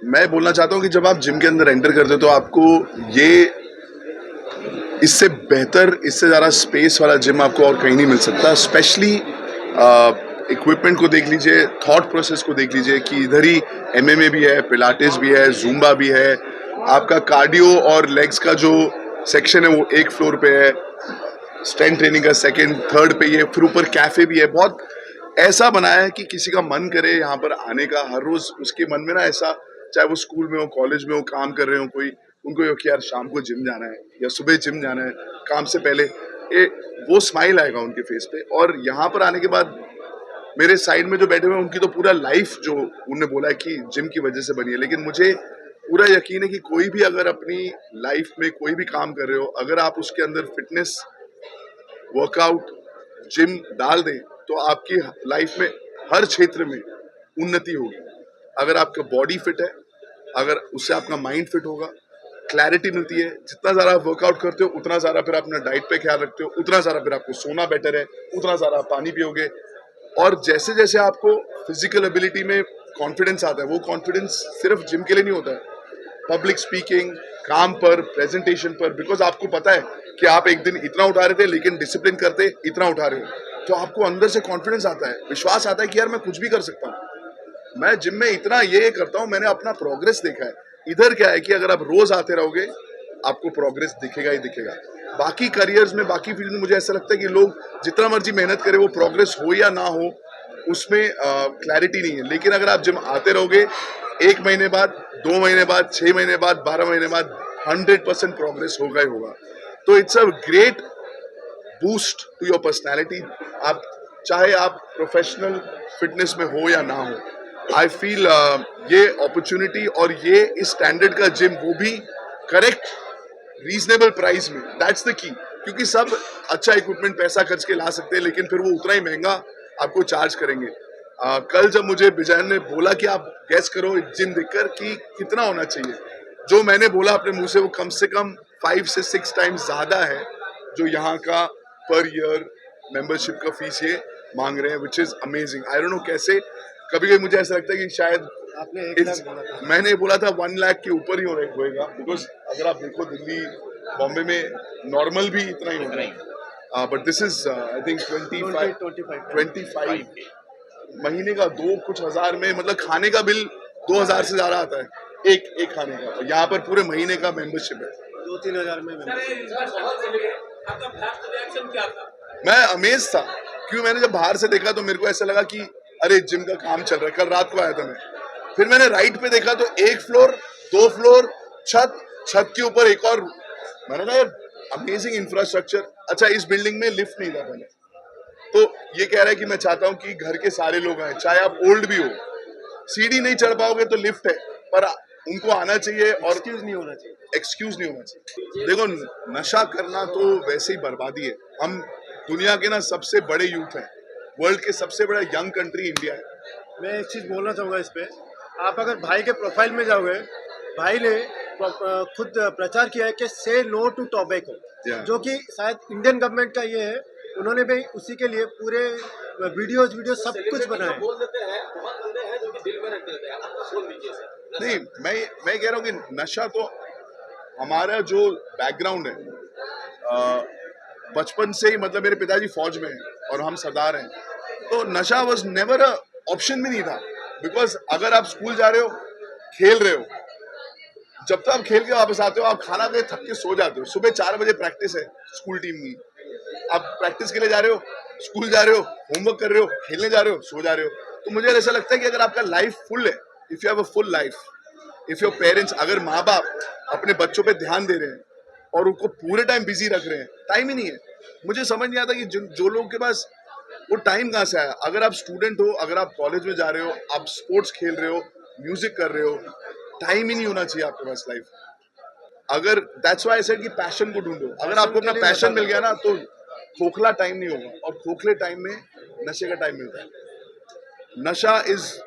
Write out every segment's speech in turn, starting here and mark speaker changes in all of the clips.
Speaker 1: मैं बोलना चाहता हूँ कि जब आप जिम के अंदर एंटर करते हो तो आपको ये इससे बेहतर, इससे ज़्यादा स्पेस वाला जिम आपको और कहीं नहीं मिल सकता। स्पेशली इक्विपमेंट को देख लीजिए, थॉट प्रोसेस को देख लीजिए कि इधर ही एमएमए भी है, पिलाटेस भी है, ज़ुम्बा भी है, आपका कार्डियो और लेग्स का जो सेक्शन है वो एक फ्लोर पे है, स्ट्रेंथ ट्रेनिंग का सेकंड थर्ड पे ये, फिर ऊपर कैफे भी है। बहुत ऐसा बनाया है कि किसी का मन करे यहाँ पर आने का, हर रोज उसके मन में ना ऐसा, चाहे वो स्कूल में हो, कॉलेज में हो, काम कर रहे हो कोई, उनको ये हो कि यार शाम को जिम जाना है या सुबह जिम जाना है काम से पहले, वो स्माइल आएगा उनके फेस पे। और यहाँ पर आने के बाद मेरे साइड में जो बैठे हुए हैं उनकी तो पूरा लाइफ जो उन्होंने बोला है कि जिम की वजह से बनी है, लेकिन मुझे पूरा यकीन है कि कोई भी अगर अपनी लाइफ में कोई भी काम कर रहे हो, अगर आप उसके अंदर फिटनेस, वर्कआउट, जिम डाल दें तो आपकी लाइफ में हर क्षेत्र में उन्नति होगी। अगर आपका बॉडी फिट है, अगर उससे आपका माइंड फिट होगा, क्लैरिटी मिलती है। जितना ज़्यादा आप वर्कआउट करते हो उतना ज़्यादा फिर अपना डाइट पे ख्याल रखते हो, उतना ज़्यादा फिर आपको सोना बेटर है, उतना ज़्यादा आप पानी पियोगे। और जैसे जैसे आपको फिजिकल एबिलिटी में कॉन्फिडेंस आता है, वो कॉन्फिडेंस सिर्फ जिम के लिए नहीं होता है, पब्लिक स्पीकिंग, काम पर, प्रेजेंटेशन पर, बिकॉज आपको पता है कि आप एक दिन इतना उठा रहे थे लेकिन डिसिप्लिन करते इतना उठा रहे हो, तो आपको अंदर से कॉन्फिडेंस आता है, विश्वास आता है कि यार मैं कुछ भी कर सकता हूँ। मैं जिम में इतना ये करता हूँ, मैंने अपना प्रोग्रेस देखा है। इधर क्या है कि अगर आप रोज आते रहोगे आपको प्रोग्रेस दिखेगा ही दिखेगा। बाकी करियर्स में, बाकी फील्ड में मुझे ऐसा लगता है कि लोग जितना मर्जी मेहनत करें, वो प्रोग्रेस हो या ना हो उसमें क्लैरिटी नहीं है। लेकिन अगर आप जिम आते रहोगे, 1 महीने बाद, 2 महीने बाद, 6 महीने बाद, 12 महीने बाद 100% प्रोग्रेस होगा ही होगा। तो it's a great boost to your personality. आप चाहे आप प्रोफेशनल फिटनेस में हो या ना हो, आई फील ये अपॉर्चुनिटी और ये इस स्टैंडर्ड का जिम, वो भी करेक्ट रीजनेबल प्राइस में, दैट्स द की। क्योंकि सब अच्छा इक्विपमेंट पैसा खर्च के ला सकते हैं, लेकिन फिर वो उतना ही महंगा आपको चार्ज करेंगे। कल जब मुझे विजयन ने बोला कि आप गैस करो जिम देखकर कि कितना होना चाहिए, जो मैंने बोला अपने मुंह से वो कम से कम 5 से 6 टाइम्स ज्यादा है जो यहाँ का पर ईयर मेंबरशिप का फीस ये मांग रहे हैं, which is amazing. I don't know कैसे, कभी कभी मुझे ऐसा लगता है कि शायद
Speaker 2: आपने 1 लाख बोला था।
Speaker 1: मैंने बोला था 1 लाख के ऊपर ही होएगा, बिकॉज अगर आप देखो दिल्ली, बॉम्बे में नॉर्मल भी इतना ही होता है, but this is I think 25 महीने का, दो कुछ हजार में, मतलब खाने का बिल 2000 से ज्यादा आता है एक खाने का, और यहाँ पर पूरे महीने का मेंबरशिप है।
Speaker 2: 2-3 हजार में
Speaker 1: मैं अमेज था, क्यों, मैंने जब बाहर से देखा तो मेरे को ऐसा लगा कि अरे जिम का काम चल रहा है। कल रात को आया था मैं, फिर मैंने राइट पे देखा तो 1 फ्लोर, 2 फ्लोर, छत के ऊपर एक और, मैंने कहा यार अमेजिंग इंफ्रास्ट्रक्चर। अच्छा, इस बिल्डिंग में लिफ्ट नहीं था पहले, तो ये कह रहा है कि मैं चाहता हूँ कि घर के सारे लोग आए, चाहे आप ओल्ड भी हो, सीढ़ी नहीं चढ़ पाओगे तो लिफ्ट है, पर उनको आना चाहिए और
Speaker 2: एक्सक्यूज नहीं होना चाहिए।
Speaker 1: एक्सक्यूज नहीं होना चाहिए। देखो, नशा करना तो वैसे ही बर्बादी है। हम दुनिया के ना सबसे बड़े यूथ हैं, वर्ल्ड के सबसे बड़ा यंग कंट्री इंडिया है।
Speaker 2: मैं एक चीज़ बोलना चाहूँगा इस पे, आप अगर भाई के प्रोफाइल में जाओगे, भाई ने खुद प्रचार किया है कि से नो टू टॉबैको, जो कि शायद इंडियन गवर्नमेंट का ये है। उन्होंने भी उसी के लिए पूरे वीडियो सब कुछ बनाए।
Speaker 3: बोल देते हैं, बहुत बंदे हैं जो कि दिल में रख देते हैं, आप बोल दीजिए सर।
Speaker 1: नहीं, मैं कह रहा हूँ कि नशा तो हमारा जो बैकग्राउंड है, बचपन से ही, मतलब मेरे पिताजी फौज में हैं और हम सरदार हैं, तो नशा वॉज नेवर अ ऑप्शन भी नहीं था। बिकॉज अगर आप स्कूल जा रहे हो, खेल रहे हो, जब तक आप खेल के वापस आते हो आप खाना के थक के सो जाते हो। सुबह 4 बजे प्रैक्टिस है स्कूल टीम की, आप प्रैक्टिस के लिए जा रहे हो, स्कूल जा रहे हो, होमवर्क कर रहे हो, खेलने जा रहे हो, सो जा रहे हो। तो मुझे ऐसा लगता है कि अगर आपका लाइफ फुल है, if you have a full life, if your parents, अगर माँ बाप अपने बच्चों पे ध्यान दे रहे हैं और उनको पूरे टाइम बिजी रख रहे हैं, टाइम ही नहीं है। मुझे समझ नहीं आता कि जो लोगों के पास वो टाइम कहाँ से आया। अगर आप स्टूडेंट हो, अगर आप कॉलेज में जा रहे हो, आप स्पोर्ट्स खेल रहे हो, म्यूजिक कर रहे हो, टाइम ही नहीं होना चाहिए आपके पास लाइफ। अगर दैट्स व्हाई आई सेड कि पैशन को ढूंढो। अगर आपको अपना पैशन मिल गया ना तो खोखला टाइम नहीं होगा, और खोखले टाइम में नशे का टाइम मिलता है। नशा इज,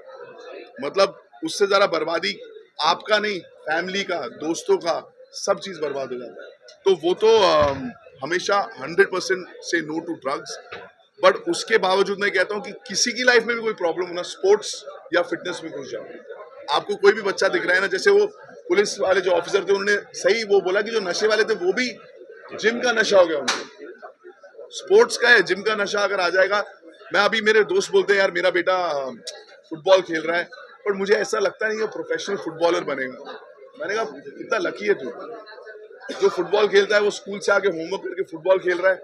Speaker 1: मतलब उससे ज्यादा बर्बादी आपका नहीं, फैमिली का, दोस्तों का, सब चीज बर्बाद हो जाता है। तो वो तो हमेशा 100% से नो टू ड्रग्स। बट उसके बावजूद मैं कहता हूँ कि किसी की लाइफ में भी कोई प्रॉब्लम होना, स्पोर्ट्स या फिटनेस में घुस जाओ, आपको कोई भी बच्चा दिख रहा है ना, जैसे वो पुलिस वाले जो ऑफिसर थे उन्होंने सही वो बोला कि जो नशे वाले थे वो भी जिम का नशा हो गया उनको, स्पोर्ट्स का है, जिम का नशा अगर आ जाएगा। मैं अभी मेरे दोस्त बोलते हैं यार मेरा बेटा फुटबॉल खेल रहा है, पर मुझे ऐसा लगता नहीं है प्रोफेशनल फुटबॉलर बनेगा। मैंने कहा कितना लकी है तू, जो फुटबॉल खेलता है वो स्कूल से आके होमवर्क करके फुटबॉल खेल रहा है,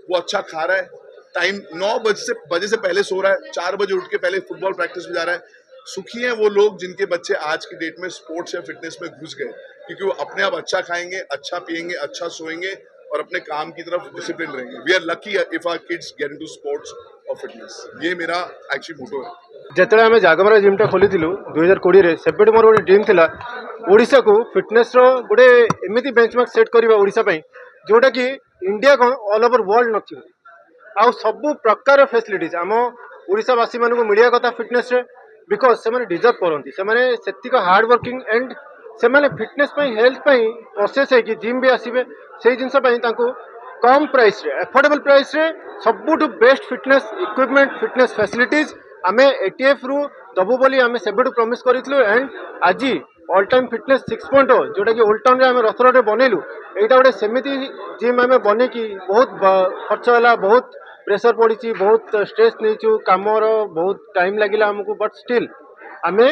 Speaker 1: वो अच्छा खा रहा है, टाइम 9 बजे से पहले सो रहा है, 4 बजे उठ के पहले फुटबॉल प्रैक्टिस में जा रहा है। सुखी हैं वो लोग जिनके बच्चे आज की डेट में स्पोर्ट्स या फिटनेस में घुस गए, क्योंकि वो अपने आप अच्छा खाएंगे, अच्छा पिएंगे, अच्छा सोएंगे और अपने काम की तरफ डिसिप्लिन रहेंगे। We are lucky if our kids get into sports और फिटनेस। ये मेरा एक्चुअली मोटो है।
Speaker 2: ଯେତେବେଳେ ଆମେ ଜାଗମରା ଜିମ୍ଟା ଖୋଲିଥିଲୁ 2020ରେ, ସେବେଠୁ ମୋର ଗୋଟେ ଡ୍ରିମ୍ ଥିଲା ଓଡ଼ିଶାକୁ ଫିଟନେସ୍ର ଗୋଟେ ଏମିତି ବେଞ୍ଚମାର୍କ ସେଟ୍ କରିବା ଓଡ଼ିଶା ପାଇଁ ଯେଉଁଟାକି ଇଣ୍ଡିଆ କ'ଣ ଅଲ୍ ଓଭର୍ ୱାର୍ଲଡ ନଥିବ। ଆଉ ସବୁ ପ୍ରକାର ଫ୍ୟାସିଲିଟିଜ୍ ଆମ ଓଡ଼ିଶାବାସୀମାନଙ୍କୁ ମିଳିବା କଥା ଫିଟନେସ୍ରେ, ବିକଜ୍ ସେମାନେ ଡିଜର୍ଭ କରନ୍ତି, ସେମାନେ ସେତିକ ହାର୍ଡ ୱାର୍କିଂ ଆଣ୍ଡ ସେମାନେ ଫିଟନେସ୍ ପାଇଁ ହେଲ୍ଥ ପାଇଁ ପ୍ରୋସେସ୍ ହେଇକି ଜିମ୍ ବି ଆସିବେ। ସେଇ ଜିନିଷ ପାଇଁ ତାଙ୍କୁ କମ୍ ପ୍ରାଇସ୍ରେ, ଆଫୋର୍ଡେବଲ୍ ପ୍ରାଇସ୍ରେ ସବୁଠୁ best fitness equipment, fitness facilities आमे एटीएफ रु दबु बोली आमे सेबेडु प्रॉमिस करितलु। एंड आज ऑल टाइम फिटनेस 6.0 जोटा कि ओल्ड टाउन रे आमे रथरोड रे बनेलु, एटा गोटे सेमिति जिम आमे बने कि बहुत खर्च होला, बहुत प्रेशर पड़ी, बहुत स्ट्रेस नहीं कामर, बहुत टाइम लगिला हमको, बट स्टिल आमे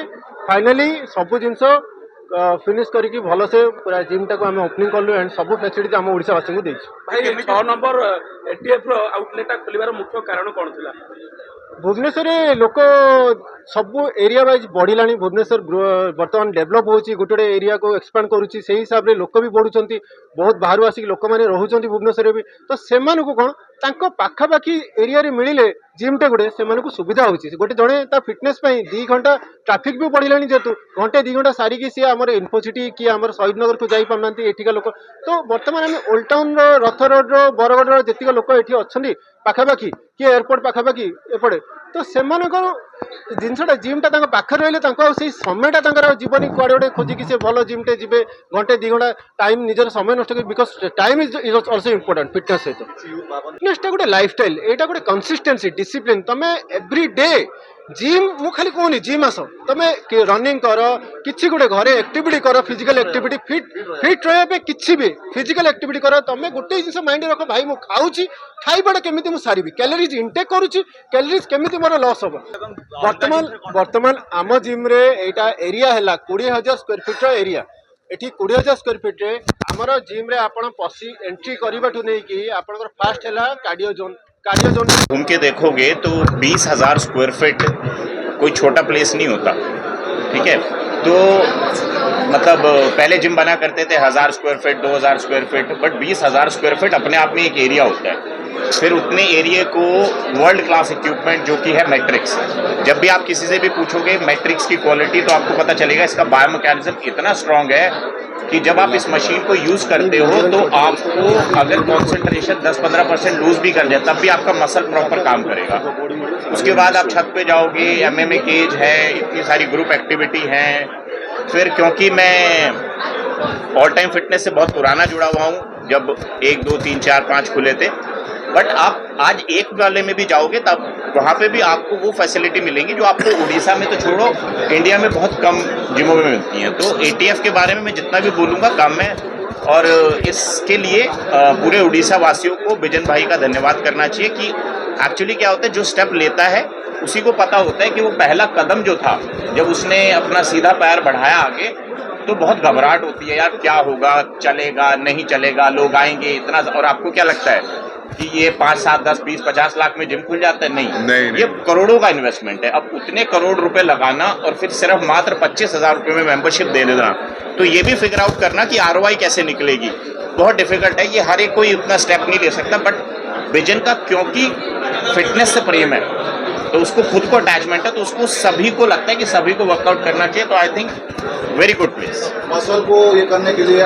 Speaker 2: फाइनली सब जिनस फिनिश करके भल से पूरा जिम टाक आम ओपनिंग कलु एंड सब फैसिलिटी आम ओडिशावासी को देइछु।
Speaker 3: भाई 6 नंबर एटीएफ रो आउटलेट खोलिबार मुख्य कारण कोन थिला?
Speaker 2: भुवनेश्वर लोक सब एरिया वाइज बढ़ला, भुवनेश्वर बर्तमान डेभलप होची, गोटे गोटे एरिया को एक्सपांड करुच्ची, से हिसाब से लोक भी बढ़ुंट, बहुत बाहर आसिक लोक मैंने रोच भुवनेश्वर भी, तो से कौन पाखापाखि एरिया रे मिले जिमटे गोटे से सुविधा होची। गोटे जड़े फिटनेस 2 घंटा ट्राफिक भी बढ़ला, जेहेतु घंटे 2 घंटा सारिकी सी आम इन्फोसिटी कि आम शहीद नगर को जापार एठिका लोक, तो बर्तमान आम ओल्ड टाउन रथ रोड बरगढ़ जी लोक ये अच्छा पाखापाखि कि एयरपोर्ट पाखापाखि एपटे, तो से जिनसा जिमटा पाखे रही से समयटा जीवन कुआड़े गोटे खोजिकी से भल जिमटे जी घंटे 2 घंटा टाइम निजर समय नष्ट कर, because time is also important fitness सहित। फिटनेसटा गोटे लाइफस्टाइल, एटा गोटे कंसिस्टेंसी, डिसिप्लिन। तमे एवरी डे जिम मु खाली कहूनी जिम आस, तुम रनिंग कर, किसी गोटे घरे एक्टिविटी कर, फिजिकल एक्टिविटी, फिट रहा किसी भी फिजिकल एक्टिविटी कर। तुम गोटे जिन माइंड रख भाई मु खाऊची, खाइबाटा केमिति मु सारिबी, कैलोरीज इनटेक करूची, कैलोरीज केमिति मोर लॉस हो। वर्तमान आम जिम रे एटा एरिया है 20,000 स्क्वायर फीट एरिया, एठी 20,000 स्क्वायर फीट रे आमर जिम रे आपण पसी एंट्री करबाठू नै कि आपनकर फास्ट हैला कार्डियो जोन।
Speaker 4: घूम के देखोगे तो 20,000 स्क्वायर फीट कोई छोटा प्लेस नहीं होता, ठीक है। तो मतलब पहले जिम बना करते थे 1,000 square feet, 2,000 square feet, but 20,000 square feet अपने आप में एक एरिया होता है। फिर उतने एरिया को वर्ल्ड क्लास इक्विपमेंट जो कि है मैट्रिक्स, जब भी आप किसी से भी पूछोगे मैट्रिक्स की क्वालिटी तो आपको पता चलेगा इसका बायोमैकेनिज्म इतना स्ट्रांग है कि जब आप इस मशीन को यूज़ करते हो तो आपको अगर कॉन्सेंट्रेशन 10-15% लूज भी कर जाए तब भी आपका मसल प्रॉपर काम करेगा। उसके बाद आप छत पे जाओगे, MMA केज है, इतनी सारी ग्रुप एक्टिविटी हैं। फिर क्योंकि मैं ऑल टाइम फिटनेस से बहुत पुराना जुड़ा हुआ हूँ, जब 1, 2, 3, 4, 5 खुले थे, बट आप आज एक वाले में भी जाओगे तब वहाँ पे भी आपको वो फैसिलिटी मिलेंगी जो आपको उड़ीसा में तो छोड़ो इंडिया में बहुत कम जिमों में मिलती हैं। तो ATF के बारे में मैं जितना भी बोलूँगा कम है, और इसके लिए पूरे उड़ीसा वासियों को बिजन भाई का धन्यवाद करना चाहिए कि एक्चुअली क्या होता है, जो स्टेप लेता है उसी को पता होता है कि वो पहला कदम जो था, जब उसने अपना सीधा पैर बढ़ाया आगे तो बहुत घबराहट होती है, यार क्या होगा, चलेगा नहीं चलेगा, लोग आएंगे इतना। और आपको क्या लगता है कि ये 5, 7, 10, 20, 50 लाख में जिम खुल जाता है? नहीं, ये करोड़ों का इन्वेस्टमेंट है। अब उतने करोड़ रुपए लगाना और फिर सिर्फ मात्र 25,000 रुपये में मेंबरशिप दे देना, तो ये भी फिगर आउट करना कि ROI कैसे निकलेगी बहुत डिफिकल्ट है। ये हर एक कोई उतना स्टेप नहीं ले सकता, बट विजन का क्योंकि फिटनेस से प्रेम है तो उसको खुद को अटैचमेंट है, तो उसको सभी को लगता है कि सभी को वर्कआउट करना चाहिए। तो I think very good place.
Speaker 5: Muscle को ये करने के लिए